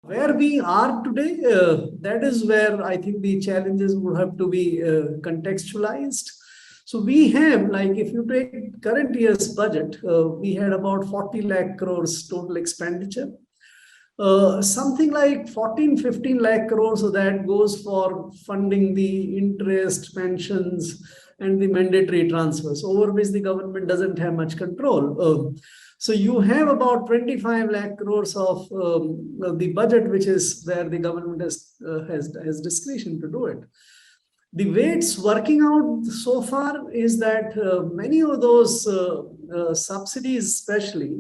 Where we are today, that is where I think the challenges would have to be contextualized. So we have, like, if you take current year's budget, we had about 40 lakh crores total expenditure. Something like 14, 15 lakh crores of that goes for funding the interest, pensions, and the mandatory transfers, over which the government doesn't have much control. So you have about 25 lakh crores of the budget, which is where the government has discretion to do it. The way it's working out so far is that many of those subsidies, especially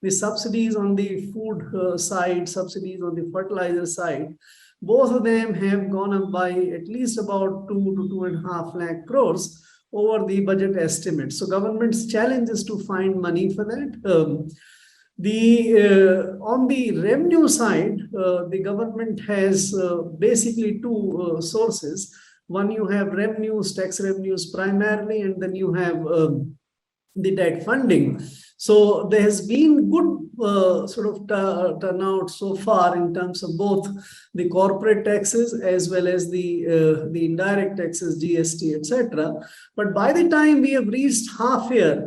the subsidies on the food side, subsidies on the fertilizer side, both of them have gone up by at least about 2 to 2.5 lakh crores over the budget estimate. So government's challenge is to find money for that. On the revenue side, the government has basically two sources. One, you have revenues, tax revenues primarily, and then you have the debt funding. So there has been good turnout so far in terms of both the corporate taxes as well as the indirect taxes, GST, etc. But by the time we have reached half year,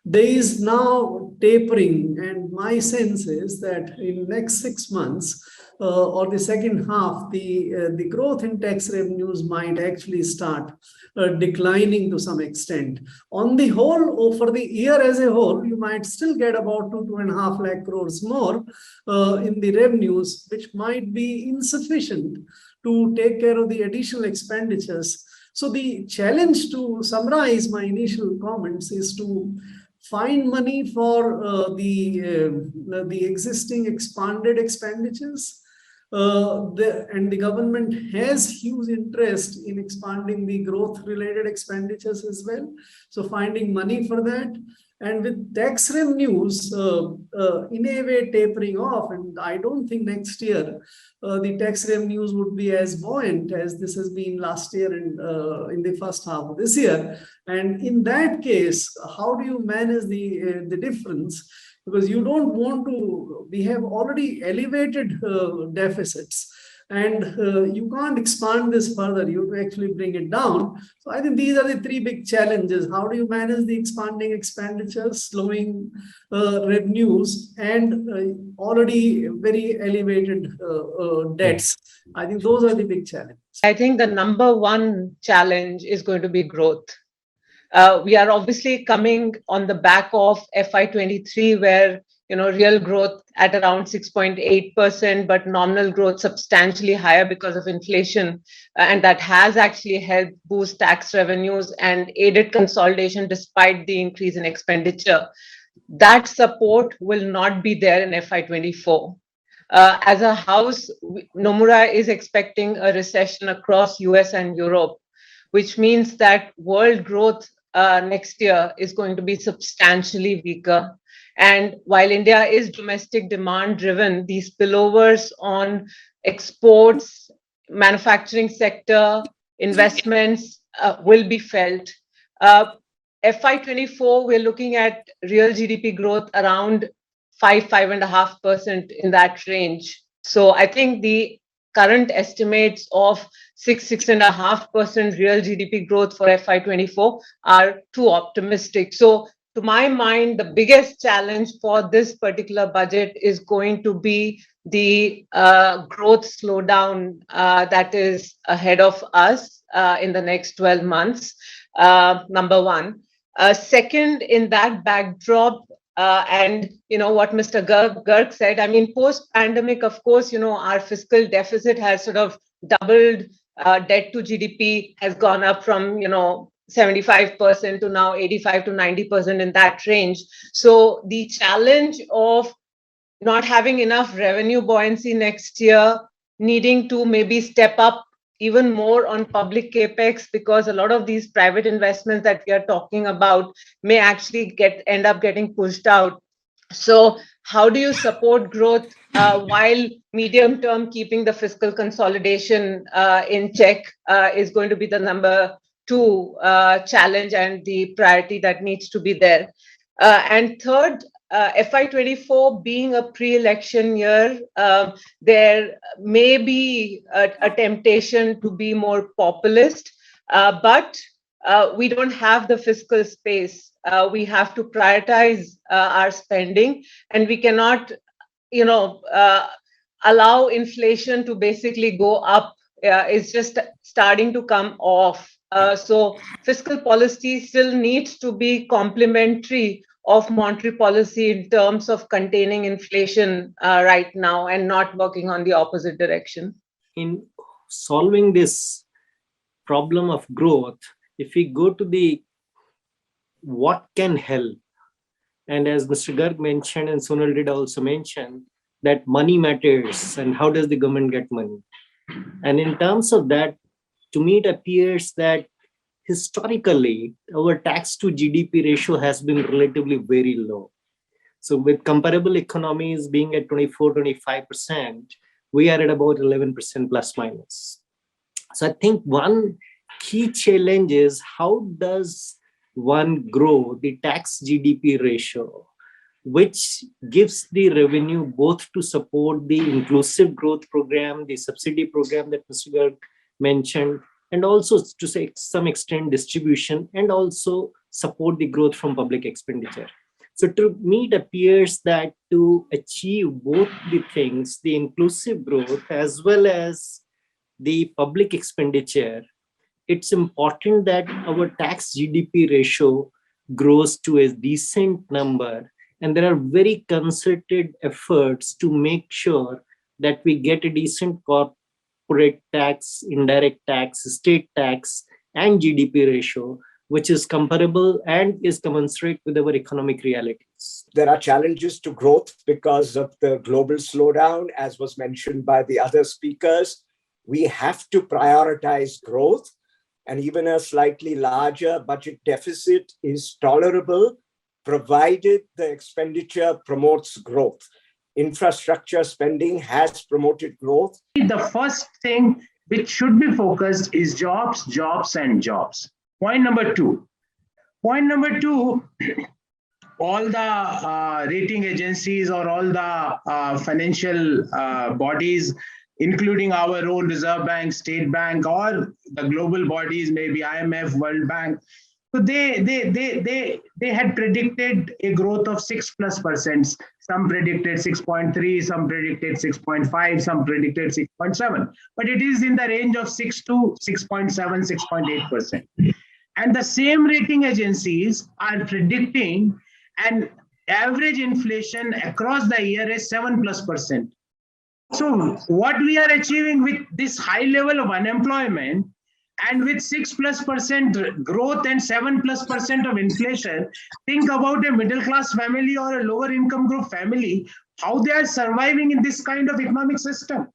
there is now tapering, and my sense is that in next 6 months or the second half, the growth in tax revenues might actually start declining to some extent. On the whole, for the year as a whole, you might still get about 2.5 lakh crores more in the revenues, which might be insufficient to take care of the additional expenditures. So the challenge, to summarize my initial comments, is to find money for the existing expanded expenditures. And the government has huge interest in expanding the growth related expenditures as well. So finding money for that, and with tax revenues in a way tapering off, and I don't think next year the tax revenues would be as buoyant as this has been last year and in the first half of this year. And in that case, how do you manage the difference? Because you don't want to, we have already elevated deficits, and you can't expand this further. You have to actually bring it down. So I think these are the three big challenges. How do you manage the expanding expenditures, slowing revenues, and already very elevated debts? I think those are the big challenges. I think the number one challenge is going to be growth. We are obviously coming on the back of FY23, where real growth at around 6.8%, but nominal growth substantially higher because of inflation, and that has actually helped boost tax revenues and aided consolidation despite the increase in expenditure. That support will not be there in FY24. As a house, Nomura is expecting a recession across US and Europe, which means that world growth next year is going to be substantially weaker. And while India is domestic demand driven, these spillovers on exports, manufacturing sector, investments will be felt. FY24, we're looking at real GDP growth around 5.5% in that range. So I think the current estimates of 6.5% real GDP growth for FY24 are too optimistic. So to my mind, the biggest challenge for this particular budget is going to be the growth slowdown that is ahead of us in the next 12 months, number one. Second, in that backdrop, and what Mr. Garg said, I mean, post-pandemic, of course, our fiscal deficit has sort of doubled. Debt to GDP has gone up from 75% to now 85 to 90% in that range. So the challenge of not having enough revenue buoyancy next year, needing to maybe step up even more on public capex, because a lot of these private investments that we are talking about may actually end up getting pushed out. So how do you support growth while medium term keeping the fiscal consolidation in check is going to be the number two challenge and the priority that needs to be there. And third, FY24 being a pre-election year, there may be a temptation to be more populist, but we don't have the fiscal space. We have to prioritize our spending, and we cannot, allow inflation to basically go up. It's just starting to come off. So fiscal policy still needs to be complementary of monetary policy in terms of containing inflation right now, and not working on the opposite direction. In solving this problem of growth, if we go to the what can help, and as Mr. Garg mentioned and Sonal did also mention, that money matters and how does the government get money. And in terms of that, to me it appears that historically our tax to GDP ratio has been relatively very low. So with comparable economies being at 24-25%, we are at about 11% plus minus. So I think one key challenge is how does one grow the tax GDP ratio, which gives the revenue both to support the inclusive growth program, the subsidy program that Mr. Garg mentioned, and also to some extent distribution, and also support the growth from public expenditure. So to me, it appears that to achieve both the things, the inclusive growth as well as the public expenditure, it's important that our tax GDP ratio grows to a decent number. And there are very concerted efforts to make sure that we get a decent corporate tax, indirect tax, state tax, and GDP ratio, which is comparable and is commensurate with our economic realities. There are challenges to growth because of the global slowdown, as was mentioned by the other speakers. We have to prioritize growth, and even a slightly larger budget deficit is tolerable, provided the expenditure promotes growth. Infrastructure spending has promoted growth. The first thing which should be focused is jobs, jobs, and jobs. Point number two. All the rating agencies or all the financial bodies, including our own Reserve Bank, State Bank, or the global bodies, maybe IMF, World Bank. So they had predicted a growth of 6+%. Some predicted 6.3, some predicted 6.5, some predicted 6.7. But it is in the range of 6 to 6.7, 6.8%. And the same rating agencies are predicting an average inflation across the year is 7+%. So what we are achieving with this high level of unemployment and with 6+% growth and 7+% of inflation, think about a middle class family or a lower income group family, how they are surviving in this kind of economic system.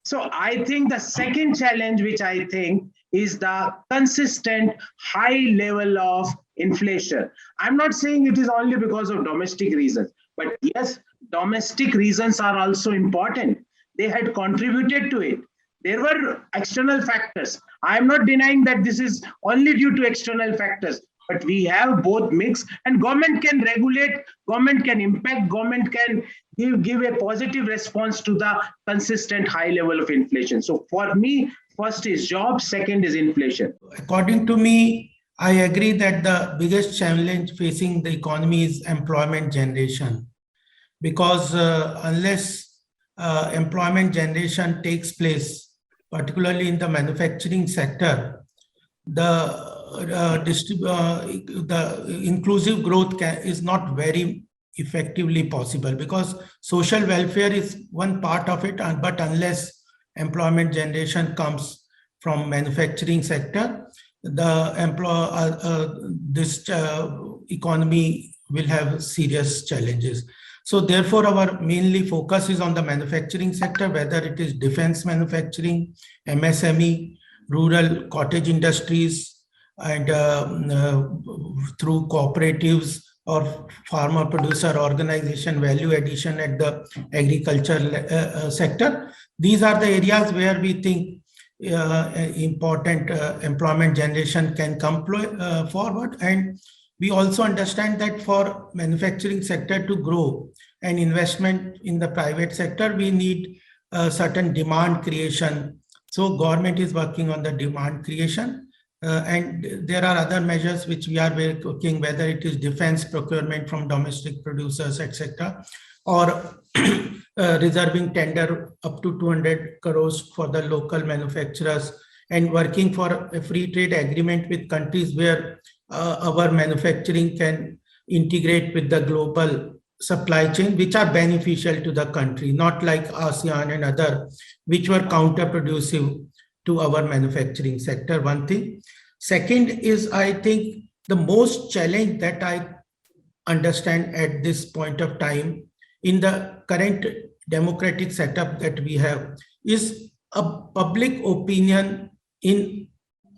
So I think the second challenge, which I think is the consistent high level of inflation. I'm not saying it is only because of domestic reasons, but yes, domestic reasons are also important. They had contributed to it. There were external factors. I'm not denying that this is only due to external factors, but we have both mix, and government can regulate, government can impact, government can give a positive response to the consistent high level of inflation. So for me, first is jobs, second is inflation. According to me, I agree that the biggest challenge facing the economy is employment generation, because unless employment generation takes place, particularly in the manufacturing sector, the inclusive growth is not very effectively possible, because social welfare is one part of it, but unless employment generation comes from manufacturing sector, the economy will have serious challenges. So therefore, our mainly focus is on the manufacturing sector, whether it is defense manufacturing, MSME, rural cottage industries, and through cooperatives or farmer producer organization value addition at the agriculture sector. These are the areas where we think important employment generation can come forward, and we also understand that for manufacturing sector to grow and investment in the private sector, we need certain demand creation. So government is working on the demand creation. And there are other measures which we are working, whether it is defense procurement from domestic producers, etc., or reserving tender up to 200 crores for the local manufacturers, and working for a free trade agreement with countries where our manufacturing can integrate with the global supply chain, which are beneficial to the country, not like ASEAN and other, which were counterproductive to our manufacturing sector, one thing. Second is, I think, the most challenge that I understand at this point of time in the current democratic setup that we have is a public opinion in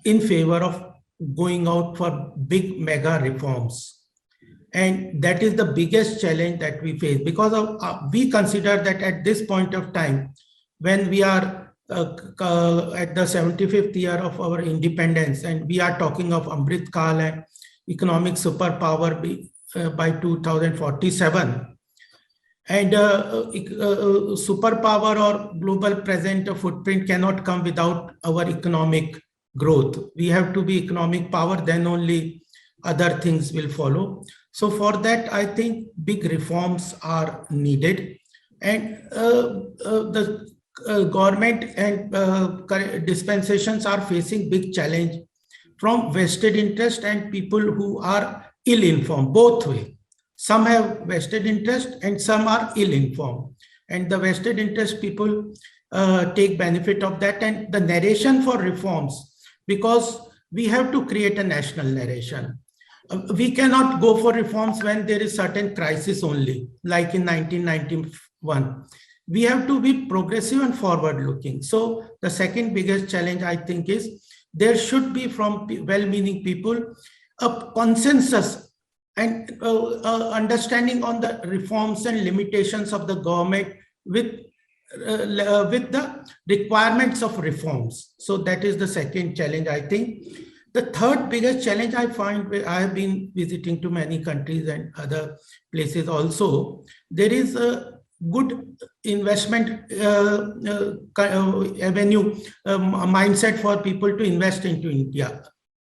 favor of going out for big mega reforms. And that is the biggest challenge that we face, because of, we consider that at this point of time, when we are at the 75th year of our independence, and we are talking of Amrit Kal and economic superpower by 2047, and superpower or global present footprint cannot come without our economic growth. We have to be economic power, then only other things will follow. So for that, I think big reforms are needed, and the government and dispensations are facing big challenge from vested interest and people who are ill-informed, both way. Some have vested interest and some are ill-informed, and the vested interest people take benefit of that, and the narration for reforms, because we have to create a national narration. We cannot go for reforms when there is certain crisis only, like in 1991. We have to be progressive and forward-looking. So the second biggest challenge, I think, is there should be from well-meaning people a consensus and understanding on the reforms and limitations of the government with the requirements of reforms. So that is the second challenge, I think. The third biggest challenge I find, where I have been visiting to many countries and other places also, there is a good investment avenue mindset for people to invest into India.